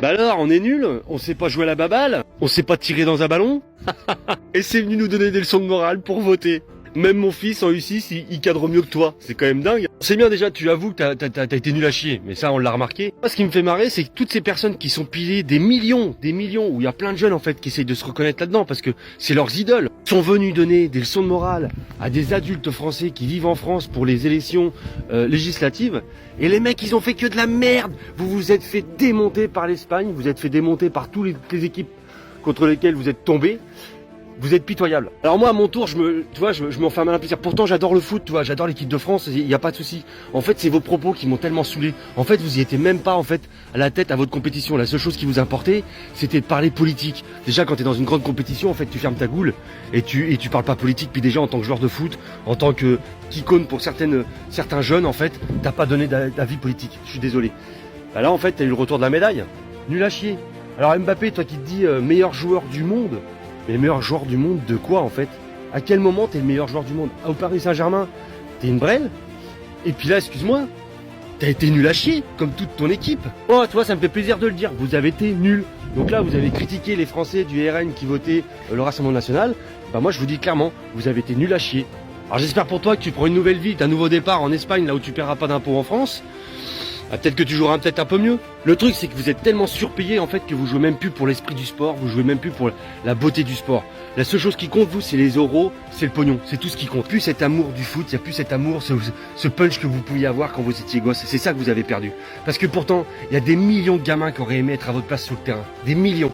Bah alors, on est nul, on sait pas jouer à la baballe, on sait pas tirer dans un ballon, et c'est venu nous donner des leçons de morale pour voter. Même mon fils en U6, il cadre mieux que toi. C'est quand même dingue. C'est bien déjà, tu avoues que t'as été nul à chier. Mais ça, on l'a remarqué. Moi, ce qui me fait marrer, c'est que toutes ces personnes qui sont pilées des millions, où il y a plein de jeunes, en fait, qui essayent de se reconnaître là-dedans, parce que c'est leurs idoles, sont venus donner des leçons de morale à des adultes français qui vivent en France pour les élections législatives. Et les mecs, ils ont fait que de la merde. Vous vous êtes fait démonter par l'Espagne, vous êtes fait démonter par toutes les équipes contre lesquelles vous êtes tombés. Vous êtes pitoyable. Alors moi à mon tour, je m'en fais un malin plaisir. Pourtant j'adore le foot, tu vois, j'adore l'équipe de France, il n'y a pas de souci. En fait, c'est vos propos qui m'ont tellement saoulé. En fait, vous y étiez même pas en fait à la tête à votre compétition. La seule chose qui vous importait, c'était de parler politique. Déjà quand tu es dans une grande compétition, en fait, tu fermes ta goule et tu parles pas politique. Puis déjà en tant que joueur de foot, en tant que qu'icône pour certains jeunes, en fait, t'as pas donné d'avis politique. Je suis désolé. Bah là en fait, t'as eu le retour de la médaille. Nul à chier. Alors Mbappé, toi qui te dis meilleur joueur du monde. Mais le meilleur joueur du monde de quoi en fait? À quel moment t'es le meilleur joueur du monde? Au Paris Saint-Germain, t'es une brêle? Et puis là, excuse-moi, t'as été nul à chier, comme toute ton équipe. Oh, toi, ça me fait plaisir de le dire, vous avez été nuls. Donc là, vous avez critiqué les Français du RN qui votaient le Rassemblement National. Bah moi, je vous dis clairement, vous avez été nuls à chier. Alors j'espère pour toi que tu prends une nouvelle vie, un nouveau départ en Espagne, là où tu paieras pas d'impôts en France. Ah, peut-être que tu joueras peut-être un peu mieux. Le truc, c'est que vous êtes tellement surpayé en fait que vous jouez même plus pour l'esprit du sport, vous jouez même plus pour la beauté du sport. La seule chose qui compte, vous, c'est les euros, c'est le pognon, c'est tout ce qui compte. Plus cet amour du foot, il n'y a plus cet amour, ce punch que vous pouviez avoir quand vous étiez gosse. C'est ça que vous avez perdu. Parce que pourtant, il y a des millions de gamins qui auraient aimé être à votre place sur le terrain. Des millions.